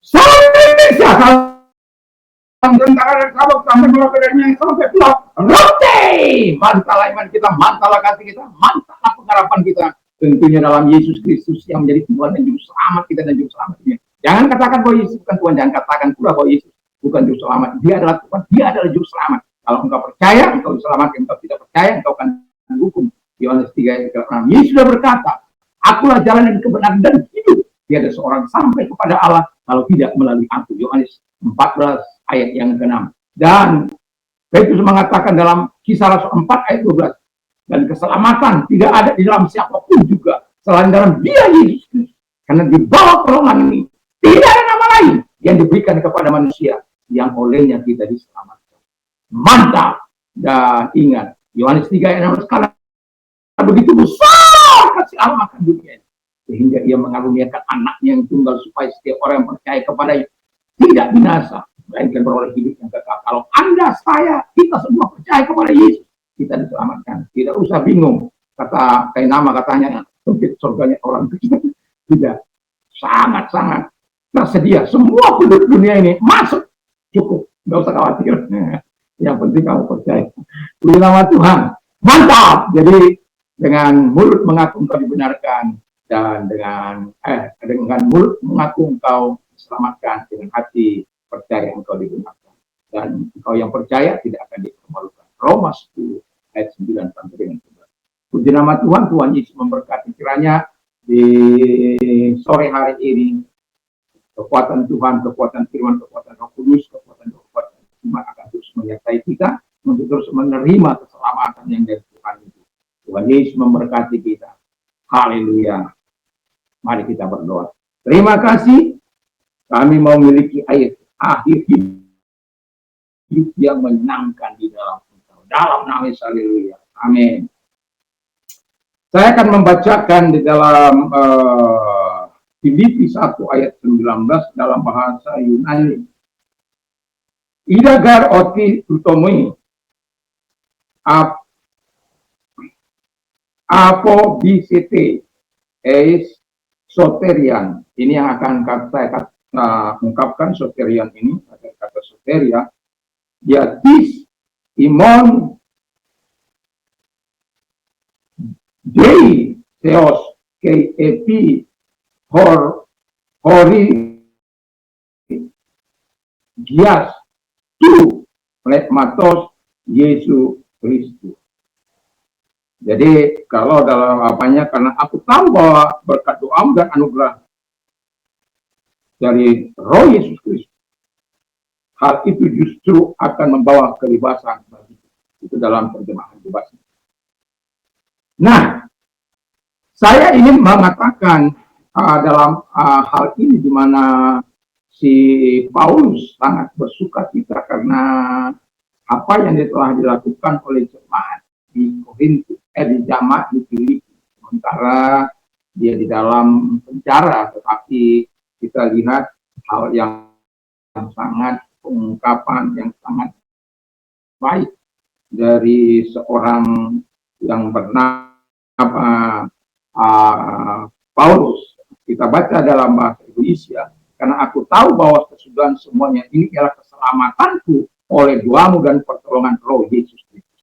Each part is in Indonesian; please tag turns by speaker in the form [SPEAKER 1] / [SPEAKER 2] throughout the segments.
[SPEAKER 1] Salam Indonesia, salam tentara dan sabuk sampai melokadanya sampai pulau. Rote, mantalah iman kita, mantalah kasih kita, mantalah pengharapan kita. Tentunya dalam Yesus Kristus yang menjadi Tuhan dan Juru Selamat kita dan Juru Selamat ini. Jangan katakan bahwa Yesus bukan Tuhan, jangan katakan pula bahwa Yesus bukan Juru Selamat. Dia adalah Tuhan, dia adalah Juru Selamat. Kalau engkau percaya, engkau diselamatkan. Engkau tidak percaya, engkau akan dihukum. Yohanes 3 ayat 6. Yesus sudah berkata, akulah jalan dan kebenaran dan hidup. Tiada seorang sampai kepada Allah kalau tidak melalui aku. Yohanes 14 ayat yang ke-6. Dan Petrus mengatakan dalam Kisah Rasul 4 ayat 12. Dan keselamatan tidak ada di dalam siapapun juga selain dalam Dia Yesus Kristus. Karena di bawah pertolongan ini tidak ada nama lain yang diberikan kepada manusia yang olehnya kita diselamatkan. Mantap. Dan ingat, Yohanes 3 ayat 16, karena begitu besar kasih Allah akan dunia ini, sehingga ia mengaruniakan anaknya yang tunggal supaya setiap orang yang percaya kepadanya tidak binasa, melainkan beroleh hidup yang kekal. Kalau Anda, saya, kita semua percaya kepada Yesus, kita diselamatkan. Tidak usah bingung. Kata kayak nama katanya, sempit surganya orang tidak. Sangat-sangat tersedia. Semua penduduk dunia ini masuk. Cukup. Nggak usah khawatir. Yang penting kamu percaya. Puji nama Tuhan. Mantap. Jadi dengan mulut mengaku engkau dibenarkan, dan dengan mulut mengaku engkau diselamatkan, dengan hati percaya engkau dibenarkan, dan engkau yang percaya tidak akan dipermalukan. Roma 10 ayat 9 sampai dengan 11. Puji nama Tuhan. Tuhan Yesus memberkati. Kiranya di sore hari ini kekuatan Tuhan, kekuatan firman, kekuatan Roh Kudus, kekuatan iman akan terus menyertai kita untuk terus menerima keselamatan yang dari Tuhan itu. Tuhan Yesus memberkati kita. Haleluya. Mari kita berdoa. Terima kasih. Kami mau memiliki akhir hidup yang menyenangkan di dalam Engkau. Dalam nama Yesus. Haleluya. Amin. Saya akan membacakan di dalam Filipi 1 ayat 19 dalam bahasa Yunani. Idagar oti utomoi apo bct es soterian. Ini yang akan saya ungkapkan. Soterian ini ada kata soteria. Ya dis imon dei theos ke epi hori gias tu matos Yesus Kristus. Jadi kalau dalam apanya, karena aku tahu bahwa berkat doa dan anugerah dari Roh Yesus Kristus, hal itu justru akan membawa kebebasan bagi itu dalam terjemahan bebas. Nah, saya ingin mengatakan dalam hal ini di mana si Paulus sangat bersuka cita karena apa yang telah dilakukan oleh jemaat di Korintus, di jamaat di Filipi. Sementara dia di dalam penjara, tetapi kita lihat hal yang sangat, pengungkapan yang sangat baik dari seorang yang bernama Paulus. Kita baca dalam bahasa Indonesia, karena aku tahu bahwa kesudahan semuanya ini adalah keselamatanku oleh doamu dan pertolongan Roh Yesus Kristus.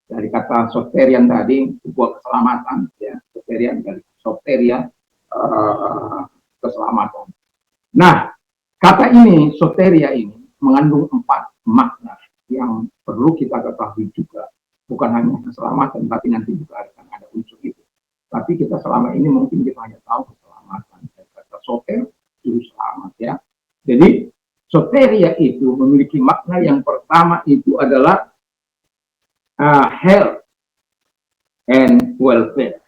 [SPEAKER 1] Dari kata soterian tadi, sebuah keselamatan, ya, soterian dari soteria, keselamatan. Nah, kata ini, soteria ini, mengandung 4 makna yang perlu kita ketahui juga. Bukan hanya keselamatan, tapi nanti juga akan ada unsur itu. Tapi kita selama ini mungkin kita hanya tahu keselamatan. Kata soter, juru selamat, ya. Jadi, soteria itu memiliki makna yang pertama itu adalah health and welfare.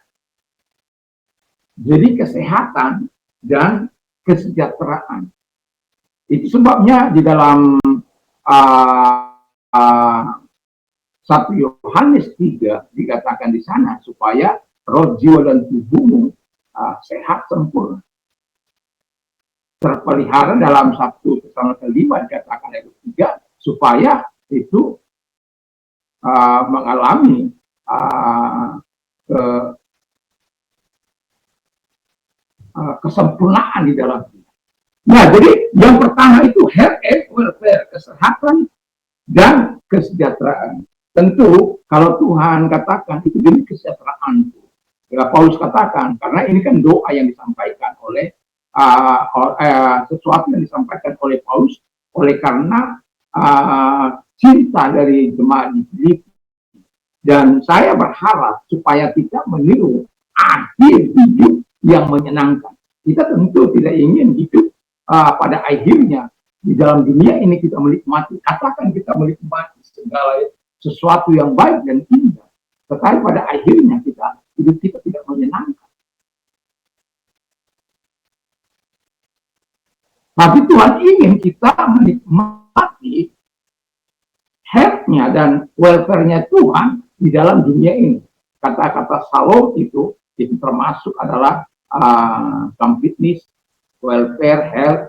[SPEAKER 1] Jadi kesehatan dan kesejahteraan. Itu sebabnya di dalam 1 Yohanes 3 dikatakan di sana supaya roh, jiwa, dan tubuhmu sehat sempurna, terpelihara. Dalam 1 Tesalonika 5 dikatakan ayat 3 supaya itu mengalami kesempurnaan di dalam dia. Nah, jadi yang pertama itu health and welfare, kesehatan dan kesejahteraan. Tentu kalau Tuhan katakan itu demi kesejahteraan, ya Paulus katakan, karena ini kan doa yang disampaikan oleh sesuatu yang disampaikan oleh Paulus oleh karena cinta dari jemaat di Filipi. Dan saya berharap supaya kita meniru akhir hidup yang menyenangkan. Kita tentu tidak ingin hidup pada akhirnya di dalam dunia ini kita menikmati, katakan kita menikmati segala sesuatu yang baik dan indah. Tetapi pada akhirnya hidup kita tidak menyenangkan. Tapi Tuhan ingin kita menikmati health-nya dan welfare-nya Tuhan di dalam dunia ini. Kata-kata Salom itu termasuk adalah completeness, welfare, health,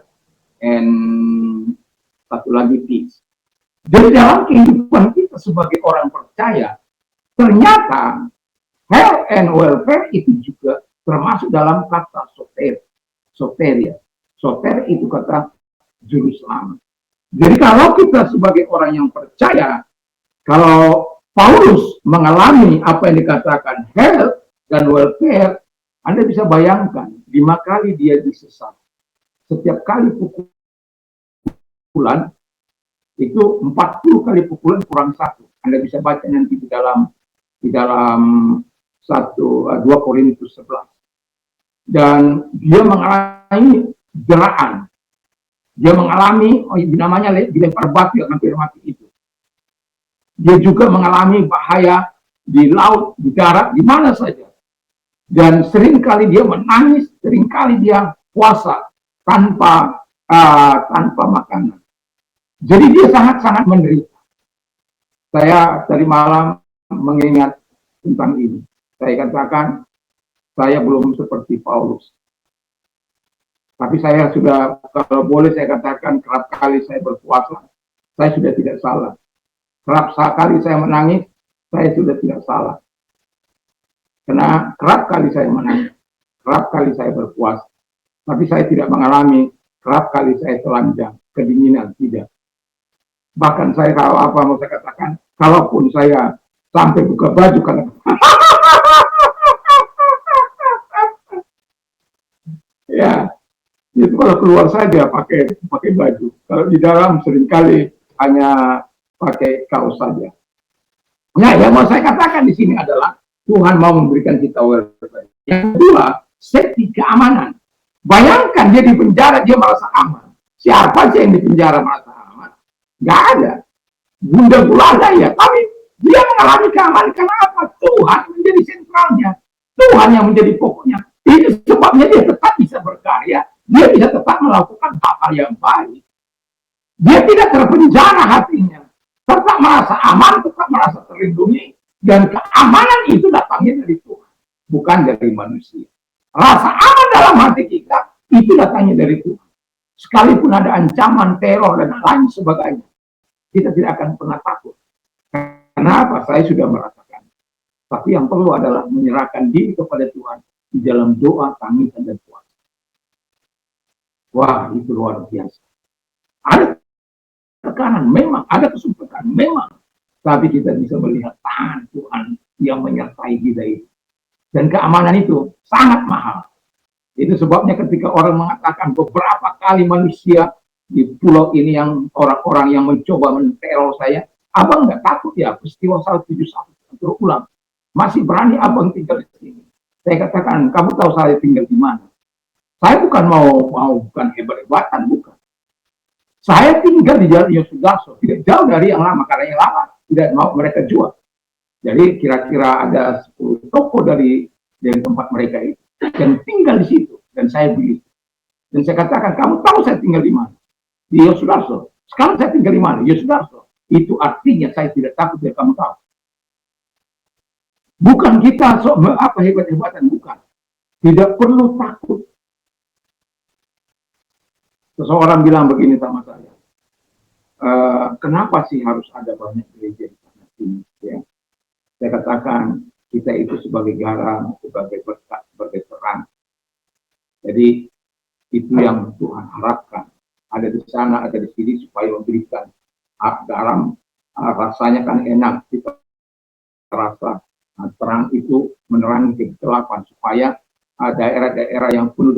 [SPEAKER 1] and satu lagi peace. Jadi dalam kehidupan kita sebagai orang percaya, ternyata health and welfare itu juga termasuk dalam kata soteria. Soter itu kata juru selamat. Jadi kalau kita sebagai orang yang percaya, kalau Paulus mengalami apa yang dikatakan health dan welfare, Anda bisa bayangkan 5 kali dia disesat. Setiap kali pukulan, itu 40 kali pukulan kurang 1. Anda bisa baca nanti di dalam 2 Korintus 11. Dan dia mengalami jeraan. Dia mengalami, namanya dilempar batu yang hampir mati itu. Dia juga mengalami bahaya di laut, di darat, di mana saja. Dan seringkali dia menangis, seringkali dia puasa tanpa makanan. Jadi dia sangat-sangat menderita. Saya tadi malam mengingat tentang ini. Saya katakan, saya belum seperti Paulus. Tapi saya sudah, kalau boleh saya katakan, kerap kali saya berpuasa, saya sudah tidak salah. Kerap kali saya menangis, saya sudah tidak salah. Karena kerap kali saya menangis, kerap kali saya berpuasa. Tapi saya tidak mengalami, kerap kali saya telanjang, kedinginan, tidak. Bahkan saya kalau apa mau saya katakan, kalaupun saya sampai buka baju karena ya, itu kalau keluar saja pakai baju. Kalau di dalam seringkali hanya pakai kaos saja. Nah, yang mau saya katakan di sini adalah Tuhan mau memberikan kita welfare. Yang kedua, safety, keamanan. Bayangkan dia di penjara, dia merasa aman. Siapa sih yang di penjara merasa aman? Gak ada. Bunda gulana ya, tapi dia mengalami keamanan. Kenapa? Tuhan menjadi sentralnya. Tuhan yang menjadi pokoknya. Itu sebabnya dia tetap bisa berkarya. Dia bisa tetap melakukan hal-hal yang baik. Dia tidak terpenjara hatinya. Tetap merasa aman, tetap merasa terlindungi. Dan keamanan itu datangnya dari Tuhan, bukan dari manusia. Rasa aman dalam hati kita, itu datangnya dari Tuhan. Sekalipun ada ancaman, teror, dan lain sebagainya, kita tidak akan pernah takut. Kenapa? Saya sudah merasakan. Tapi yang perlu adalah menyerahkan diri kepada Tuhan di dalam doa, tangisan, dan puasa. Wah, itu luar biasa. Ada tekanan, memang. Ada kesulitan, memang. Tapi kita bisa melihat tangan Tuhan yang menyertai kita itu. Dan keamanan itu sangat mahal. Itu sebabnya ketika orang mengatakan beberapa kali manusia di pulau ini yang orang-orang yang mencoba meneror saya, abang nggak takut ya peristiwa 171 terulang. Masih berani abang tinggal di sini. Saya katakan, kamu tahu saya tinggal di mana? Saya bukan bukan hebat-hebatan, bukan. Saya tinggal di Jalan Yosudarso, tidak jauh dari yang lama, karena yang lama tidak mau mereka jual. Jadi kira-kira ada 10 toko dari tempat mereka itu, dan tinggal di situ, dan saya beli. Dan saya katakan, kamu tahu saya tinggal di mana? Di Yosudarso. Sekarang saya tinggal di mana? Yosudarso. Itu artinya saya tidak takut biar kamu tahu. Bukan kita hebat-hebatan, bukan. Tidak perlu takut. Seseorang bilang begini sama saya, kenapa sih harus ada banyak gereja di sana sini? Ya. Saya katakan, kita itu sebagai garam, sebagai berkat, sebagai terang. Jadi Itu yang Tuhan harapkan. Ada di sana, ada di sini, supaya memberikan garam. Rasanya kan enak, kita rasa terang itu menerangi kegelapan, supaya daerah-daerah yang penuh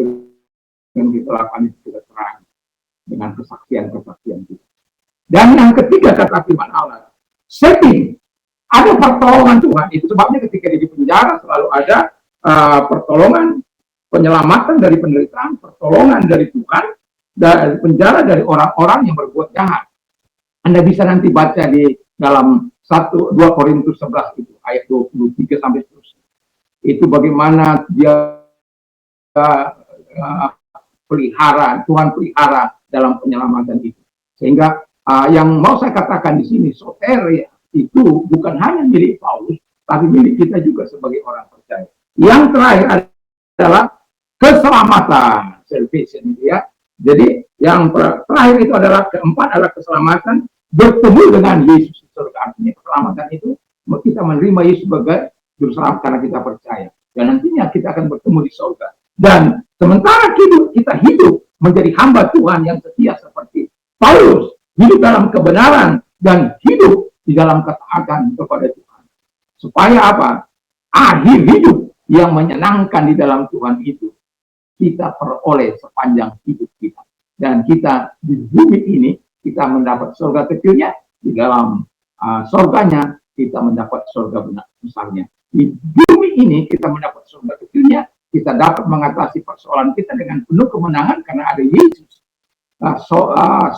[SPEAKER 1] dengan kegelapan itu tidak terang dengan kesaksian-kesaksian kita. Dan yang ketiga, kata firman Allah, saving, ada pertolongan Tuhan. Itu sebabnya ketika di penjara selalu ada pertolongan, penyelamatan dari penderitaan, pertolongan dari Tuhan, dari penjara dari orang-orang yang berbuat jahat. Anda bisa nanti baca di dalam 2 Korintus 11 itu, ayat 23 sampai seterusnya. Itu bagaimana dia Tuhan pelihara dalam penyelamatan itu. Sehingga yang mau saya katakan di sini, soteria itu bukan hanya milik Paulus, tapi milik kita juga sebagai orang percaya. Yang terakhir adalah keselamatan, salvation, ya. Jadi yang terakhir itu adalah, keempat adalah keselamatan, bertemu dengan Yesus di surga. Artinya keselamatan itu kita menerima Yesus sebagai juru selamat karena kita percaya. Dan nantinya kita akan bertemu di surga. Dan sementara kita hidup menjadi hamba Tuhan yang setia seperti Paulus, hidup dalam kebenaran dan hidup di dalam ketaatan kepada Tuhan. Supaya apa? Akhir hidup yang menyenangkan di dalam Tuhan itu kita peroleh sepanjang hidup kita. Dan kita di bumi ini, kita mendapat surga kecilnya, di dalam surganya kita mendapat surga besarnya. Di bumi ini kita mendapat surga kecilnya, kita dapat mengatasi persoalan kita dengan penuh kemenangan karena ada Yesus.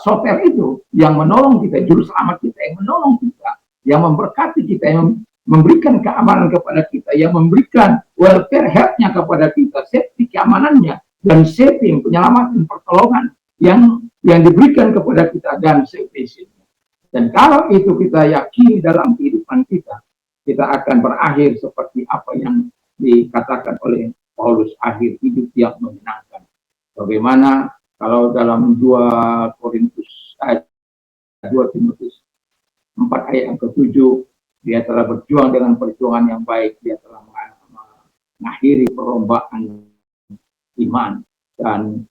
[SPEAKER 1] Soter itu yang menolong kita, juru selamat kita yang menolong kita, yang memberkati kita, yang memberikan keamanan kepada kita, yang memberikan welfare health-nya kepada kita, safety keamanannya, dan saving, penyelamatan, pertolongan yang diberikan kepada kita, dan salvation. Dan kalau itu kita yakini dalam kehidupan kita, kita akan berakhir seperti apa yang dikatakan oleh Paulus, akhir hidup yang menyenangkan. Bagaimana kalau dalam 2 Timotius 4 ayat yang ke-7, dia telah berjuang dengan perjuangan yang baik, dia telah mengakhiri perlombaan iman, dan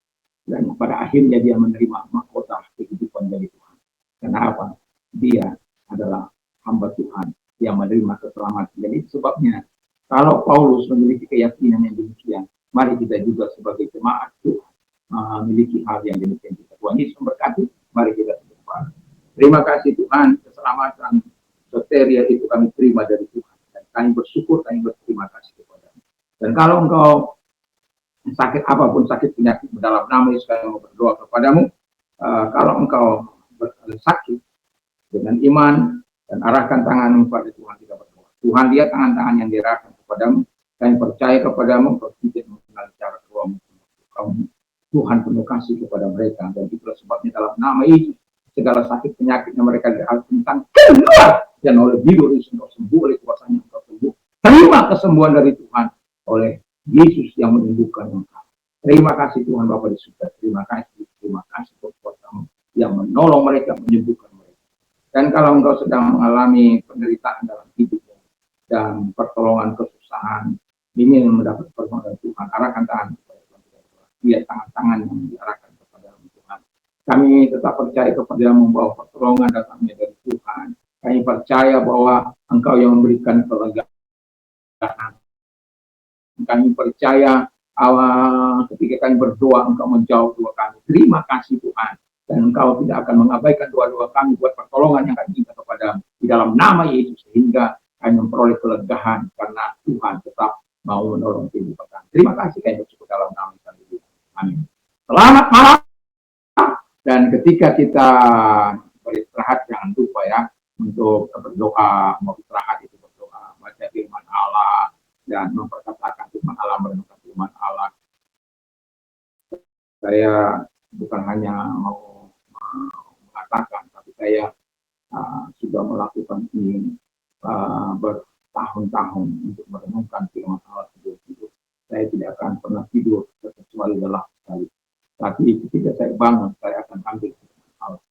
[SPEAKER 1] pada akhirnya dia menerima mahkota kehidupan dari Tuhan. Kenapa? Dia adalah hamba Tuhan yang menerima keselamatan. Dan itu sebabnya kalau Paulus memiliki keyakinan yang demikian, mari kita juga sebagai jemaat Tuhan memiliki hal yang demikian. Tuhan Yesus memberkati. Mari kita berdoa. Terima kasih Tuhan, keselamatan soteria itu kami terima dari Tuhan. Dan kami bersyukur, kami berterima kasih kepada-Mu. Dan kalau Engkau sakit apapun, sakit penyakit dalam nama Yesus, kami mau berdoa kepadamu. Kalau Engkau sakit dengan iman dan arahkan tanganmu pada Tuhan, kita berdoa. Tuhan, lihat tangan-tangan yang diarahkan kepadamu. Kami percaya kepadamu, Engkau tidak mengenal cara keluarmu. Tuhan penuh kasih kepada mereka. Dan itulah sebabnya dalam nama Yesus, segala sakit penyakit yang mereka tentang keluar, dan oleh biru Yesus Engkau sembuh, oleh kuasanya Engkau sembuh. Terima kesembuhan dari Tuhan oleh Yesus yang menyembuhkan engkau. Terima kasih Tuhan Bapa di surga. Terima kasih buat kuasa-Mu yang menolong mereka, menyembuhkan mereka. Dan kalau engkau sedang mengalami penderitaan dalam hidupmu dan pertolongan kesusahan, ingin mendapat pertolongan Tuhan, arahkan tangan kepada Tuhan. Lihat tangan-tangan yang diarahkan kepada Tuhan. Kami tetap percaya kepada-Mu bahwa pertolongan datangnya dari Tuhan. Kami percaya bahwa Engkau yang memberikan kelegaan. Kami percaya ketika kami berdoa, Engkau menjawab doa kami. Terima kasih Tuhan. Dan Engkau tidak akan mengabaikan doa-doa kami buat pertolongan yang kami minta kepada di dalam nama Yesus, sehingga kami memperoleh kelegaan karena Tuhan tetap mau menolong kehidupan kami. Terima kasih kami bersyukur dalam nama Yesus. Amin. Selamat malam. Dan ketika kita beristirahat, jangan lupa ya untuk berdoa. Mau istirahat itu berdoa, baca firman Allah dan memperkatakan firman Allah, merenungkan firman Allah. Saya bukan hanya mau mengatakan, tapi saya sudah melakukan ini bertahun-tahun untuk merenungkan firman Allah sebelum tidur. Saya tidak akan pernah tidur kecuali lelah sekali. Tapi ketika saya bangun, saya akan ambil firman Allah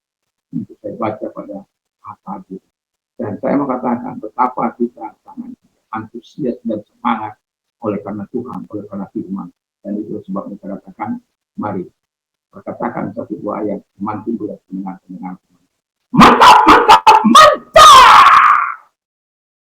[SPEAKER 1] untuk saya baca pada pagi. Dan saya mengatakan betapa kita sangat antusias dan semangat oleh karena Tuhan, oleh karena firman. Dan itu sebabnya saya katakan, mari perkatakan satu dua ayat, mantul budak mendengar